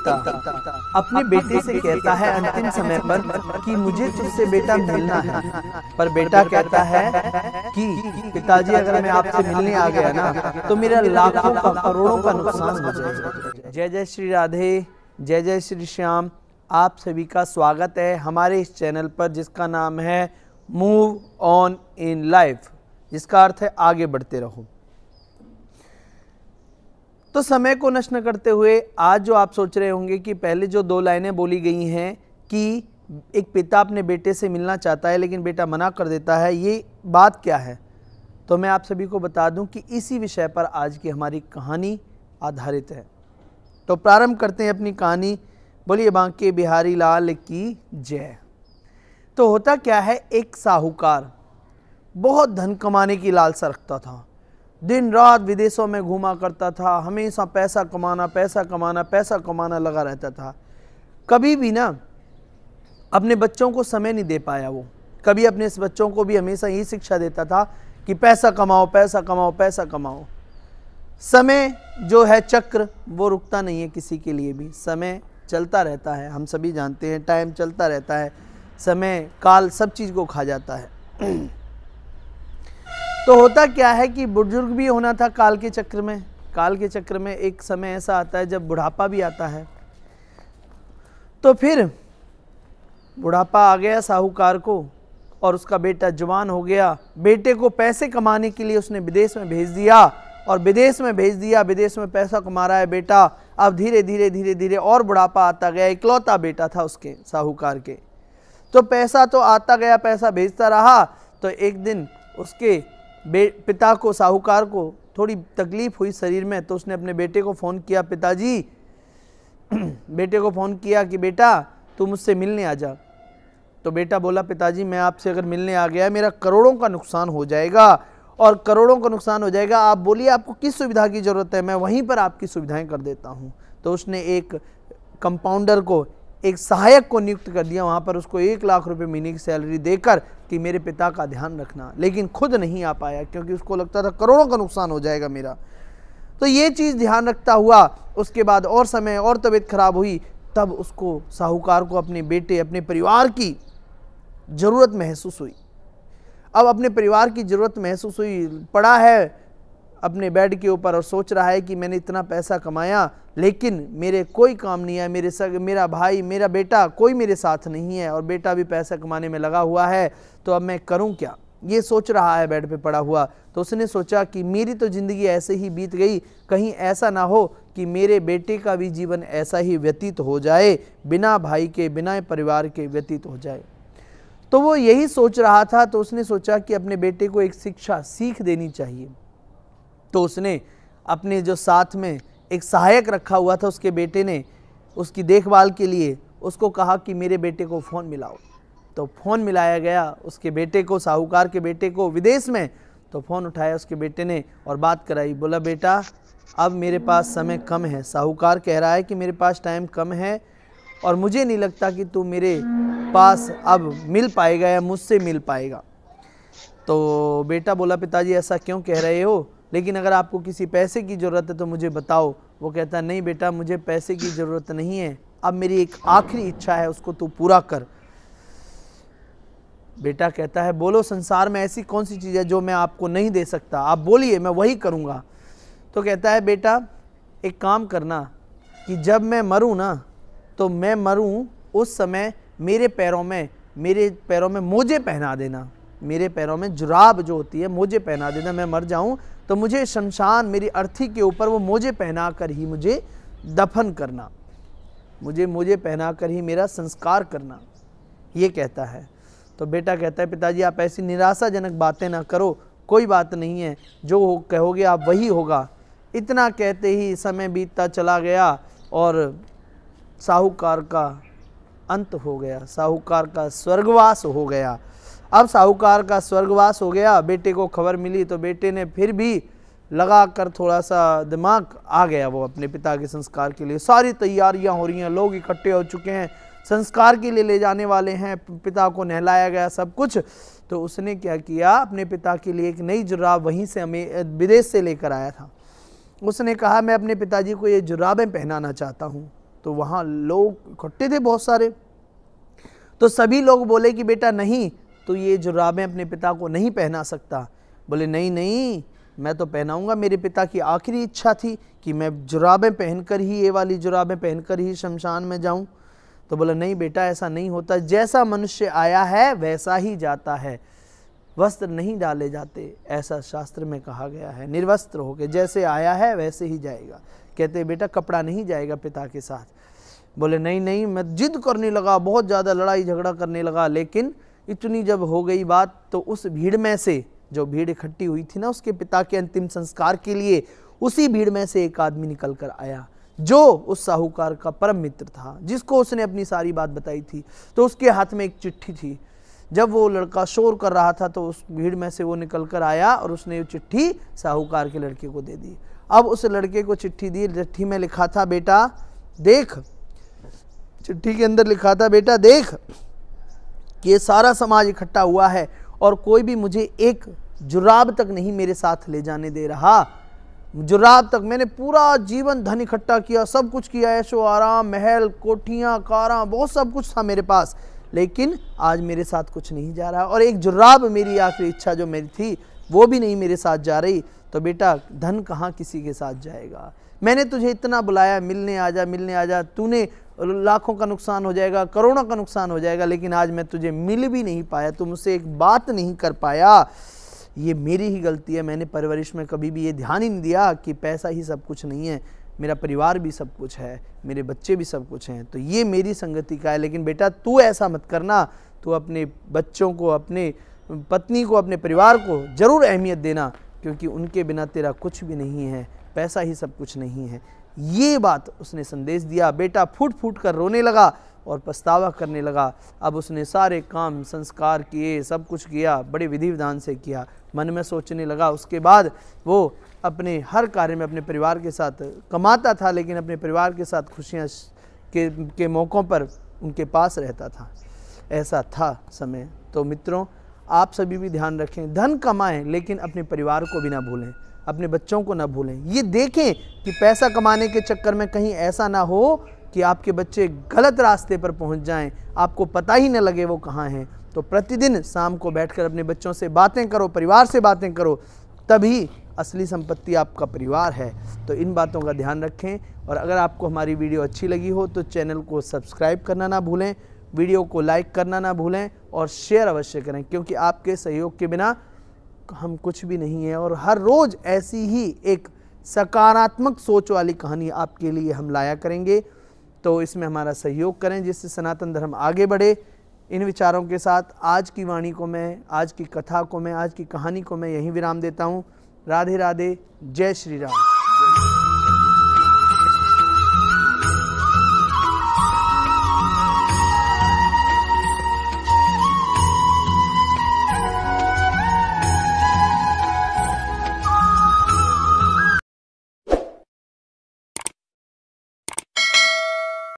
पिता अपने बेटे से कहता है अंतिम समय पर कि मुझे तुझसे बेटा मिलना है, पर बेटा कहता है कि पिताजी अगर मैं आपसे मिलने आ गया ना तो मेरा लाखों का करोड़ों का नुकसान हो जाएगा। जय जय श्री राधे, जय जय श्री श्याम। आप सभी का स्वागत है हमारे इस चैनल पर जिसका नाम है मूव ऑन इन लाइफ, जिसका अर्थ है आगे बढ़ते रहो। तो समय को नष्ट न करते हुए आज जो आप सोच रहे होंगे कि पहले जो दो लाइनें बोली गई हैं कि एक पिता अपने बेटे से मिलना चाहता है लेकिन बेटा मना कर देता है, ये बात क्या है? तो मैं आप सभी को बता दूं कि इसी विषय पर आज की हमारी कहानी आधारित है। तो प्रारंभ करते हैं अपनी कहानी। बोलिए बांके बिहारी लाल की जय। तो होता क्या है, एक साहूकार बहुत धन कमाने की लालसा रखता था। दिन रात विदेशों में घूमा करता था, हमेशा पैसा कमाना पैसा कमाना पैसा कमाना लगा रहता था। कभी भी ना अपने बच्चों को समय नहीं दे पाया वो। कभी अपने इस बच्चों को भी हमेशा यही शिक्षा देता था कि पैसा कमाओ पैसा कमाओ पैसा कमाओ। समय जो है चक्र वो रुकता नहीं है किसी के लिए भी, समय चलता रहता है। हम सभी जानते हैं टाइम चलता रहता है, समय काल सब चीज़ को खा जाता है। तो होता क्या है कि बुजुर्ग भी होना था काल के चक्र में। काल के चक्र में एक समय ऐसा आता है जब बुढ़ापा भी आता है। तो फिर बुढ़ापा आ गया साहूकार को और उसका बेटा जवान हो गया। बेटे को पैसे कमाने के लिए उसने विदेश में भेज दिया और विदेश में भेज दिया। विदेश में पैसा कमा रहा है बेटा। अब धीरे धीरे धीरे धीरे और बुढ़ापा आता गया। इकलौता बेटा था उसके साहूकार के। तो पैसा तो आता गया, पैसा भेजता रहा। तो एक दिन उसके पिता को, साहूकार को थोड़ी तकलीफ हुई शरीर में। तो उसने अपने बेटे को फ़ोन किया, पिताजी बेटे को फ़ोन किया कि बेटा तू मुझसे मिलने आ जा। तो बेटा बोला पिताजी मैं आपसे अगर मिलने आ गया मेरा करोड़ों का नुकसान हो जाएगा और करोड़ों का नुकसान हो जाएगा। आप बोलिए आपको किस सुविधा की ज़रूरत है, मैं वहीं पर आपकी सुविधाएं कर देता हूँ। तो उसने एक कंपाउंडर को, एक सहायक को नियुक्त कर दिया। वहाँ पर उसको 1 लाख रुपए महीने की सैलरी देकर कि मेरे पिता का ध्यान रखना। लेकिन खुद नहीं आ पाया क्योंकि उसको लगता था करोड़ों का नुकसान हो जाएगा मेरा। तो ये चीज़ ध्यान रखता हुआ उसके बाद और समय और तबीयत खराब हुई। तब उसको साहूकार को अपने बेटे, अपने परिवार की ज़रूरत महसूस हुई। अब अपने परिवार की ज़रूरत महसूस हुई। पड़ा है अपने बेड के ऊपर और सोच रहा है कि मैंने इतना पैसा कमाया लेकिन मेरे कोई काम नहीं है, मेरा भाई, मेरा बेटा कोई मेरे साथ नहीं है और बेटा भी पैसा कमाने में लगा हुआ है। तो अब मैं करूं क्या, ये सोच रहा है बेड पे पड़ा हुआ। तो उसने सोचा कि मेरी तो ज़िंदगी ऐसे ही बीत गई, कहीं ऐसा ना हो कि मेरे बेटे का भी जीवन ऐसा ही व्यतीत हो जाए, बिना भाई के, बिना परिवार के व्यतीत हो जाए। तो वो यही सोच रहा था। तो उसने सोचा कि अपने बेटे को एक शिक्षा सीख देनी चाहिए। तो उसने अपने जो साथ में एक सहायक रखा हुआ था उसके बेटे ने, उसकी देखभाल के लिए उसको कहा कि मेरे बेटे को फ़ोन मिलाओ। तो फ़ोन मिलाया गया उसके बेटे को, साहूकार के बेटे को विदेश में। तो फ़ोन उठाया उसके बेटे ने और बात कराई। बोला बेटा अब मेरे पास समय कम है, साहूकार कह रहा है कि मेरे पास टाइम कम है और मुझे नहीं लगता कि तू मेरे पास अब मिल पाएगा या मुझसे मिल पाएगा। तो बेटा बोला पिताजी ऐसा क्यों कह रहे हो, लेकिन अगर आपको किसी पैसे की ज़रूरत है तो मुझे बताओ। वो कहता नहीं बेटा मुझे पैसे की ज़रूरत नहीं है, अब मेरी एक आखिरी इच्छा है उसको तू पूरा कर। बेटा कहता है बोलो संसार में ऐसी कौन सी चीज़ है जो मैं आपको नहीं दे सकता, आप बोलिए मैं वही करूँगा। तो कहता है बेटा एक काम करना कि जब मैं मरूँ ना तो मैं मरूँ उस समय मेरे पैरों में मोजे पहना देना, मेरे पैरों में जुराब जो होती है मोजे पहना देना। मैं मर जाऊं तो मुझे शमशान, मेरी अर्थी के ऊपर वो मोजे पहना कर ही मुझे दफन करना, मुझे मोजे पहना कर ही मेरा संस्कार करना, ये कहता है। तो बेटा कहता है पिताजी आप ऐसी निराशाजनक बातें ना करो, कोई बात नहीं है, जो कहोगे आप वही होगा। इतना कहते ही समय बीतता चला गया और साहूकार का अंत हो गया, साहूकार का स्वर्गवास हो गया। अब साहूकार का स्वर्गवास हो गया, बेटे को खबर मिली तो बेटे ने फिर भी लगा कर थोड़ा सा दिमाग आ गया वो अपने पिता के संस्कार के लिए। सारी तैयारियां हो रही हैं, लोग इकट्ठे हो चुके हैं, संस्कार के लिए ले जाने वाले हैं, पिता को नहलाया गया सब कुछ। तो उसने क्या किया, अपने पिता के लिए एक नई जुराब वहीं से हमें विदेश से लेकर आया था। उसने कहा मैं अपने पिताजी को ये जुराबें पहनाना चाहता हूँ। तो वहाँ लोग इकट्ठे थे बहुत सारे। तो सभी लोग बोले कि बेटा नहीं, तो ये जुराबें अपने पिता को नहीं पहना सकता। बोले नहीं नहीं, मैं तो पहनाऊंगा, मेरे पिता की आखिरी इच्छा थी कि मैं जुराबें पहनकर ही, ये वाली जुराबें पहनकर ही शमशान में जाऊं। तो बोला नहीं बेटा, ऐसा नहीं होता, जैसा मनुष्य आया है वैसा ही जाता है, वस्त्र नहीं डाले जाते, ऐसा शास्त्र में कहा गया है। निर्वस्त्र होके जैसे आया है वैसे ही जाएगा। कहते बेटा कपड़ा नहीं जाएगा पिता के साथ। बोले नहीं नहीं, मैं जिद करने लगा, बहुत ज़्यादा लड़ाई झगड़ा करने लगा। लेकिन इतनी जब हो गई बात, तो उस भीड़ में से, जो भीड़ इकट्ठी हुई थी ना उसके पिता के अंतिम संस्कार के लिए, उसी भीड़ में से एक आदमी निकल कर आया जो उस साहूकार का परम मित्र था, जिसको उसने अपनी सारी बात बताई थी। तो उसके हाथ में एक चिट्ठी थी। जब वो लड़का शोर कर रहा था तो उस भीड़ में से वो निकल कर आया और उसने वो चिट्ठी साहूकार के लड़के को दे दी। अब उस लड़के को चिट्ठी दी, चिट्ठी में लिखा था बेटा देख, चिट्ठी के अंदर लिखा था बेटा देख कि ये सारा समाज इकट्ठा हुआ है और कोई भी मुझे एक जुराब तक नहीं मेरे साथ ले जाने दे रहा। जुराब तक, मैंने पूरा जीवन धन इकट्ठा किया, सब कुछ किया, ऐशो आराम, महल, कोठियाँ, कारां, बहुत सब कुछ था मेरे पास, लेकिन आज मेरे साथ कुछ नहीं जा रहा। और एक जुराब, मेरी आखिरी इच्छा जो मेरी थी, वो भी नहीं मेरे साथ जा रही। तो बेटा धन कहाँ किसी के साथ जाएगा। मैंने तुझे इतना बुलाया, मिलने आजा, मिलने आजा, तूने लाखों का नुकसान हो जाएगा, करोड़ों का नुकसान हो जाएगा, लेकिन आज मैं तुझे मिल भी नहीं पाया, तुम मुझसे एक बात नहीं कर पाया। ये मेरी ही गलती है। मैंने परवरिश में कभी भी ये ध्यान ही नहीं दिया कि पैसा ही सब कुछ नहीं है, मेरा परिवार भी सब कुछ है, मेरे बच्चे भी सब कुछ हैं। तो ये मेरी संगति का है। लेकिन बेटा तू ऐसा मत करना, तू अपने बच्चों को, अपने पत्नी को, अपने परिवार को ज़रूर अहमियत देना, क्योंकि उनके बिना तेरा कुछ भी नहीं है, पैसा ही सब कुछ नहीं है। ये बात उसने संदेश दिया। बेटा फूट फूट कर रोने लगा और पछतावा करने लगा। अब उसने सारे काम संस्कार किए, सब कुछ किया, बड़े विधि विधान से किया। मन में सोचने लगा। उसके बाद वो अपने हर कार्य में अपने परिवार के साथ कमाता था, लेकिन अपने परिवार के साथ खुशियाँ के मौक़ों पर उनके पास रहता था। ऐसा था समय। तो मित्रों, आप सभी भी ध्यान रखें, धन कमाएं लेकिन अपने परिवार को भी ना भूलें, अपने बच्चों को ना भूलें। ये देखें कि पैसा कमाने के चक्कर में कहीं ऐसा ना हो कि आपके बच्चे गलत रास्ते पर पहुंच जाएं, आपको पता ही न लगे वो कहाँ हैं। तो प्रतिदिन शाम को बैठकर अपने बच्चों से बातें करो, परिवार से बातें करो, तभी असली संपत्ति आपका परिवार है। तो इन बातों का ध्यान रखें। और अगर आपको हमारी वीडियो अच्छी लगी हो तो चैनल को सब्सक्राइब करना ना भूलें, वीडियो को लाइक करना ना भूलें और शेयर अवश्य करें, क्योंकि आपके सहयोग के बिना हम कुछ भी नहीं है। और हर रोज़ ऐसी ही एक सकारात्मक सोच वाली कहानी आपके लिए हम लाया करेंगे। तो इसमें हमारा सहयोग करें, जिससे सनातन धर्म आगे बढ़े। इन विचारों के साथ आज की वाणी को मैं, आज की कथा को मैं, आज की कहानी को मैं यहीं विराम देता हूँ। राधे राधे, जय श्री राम।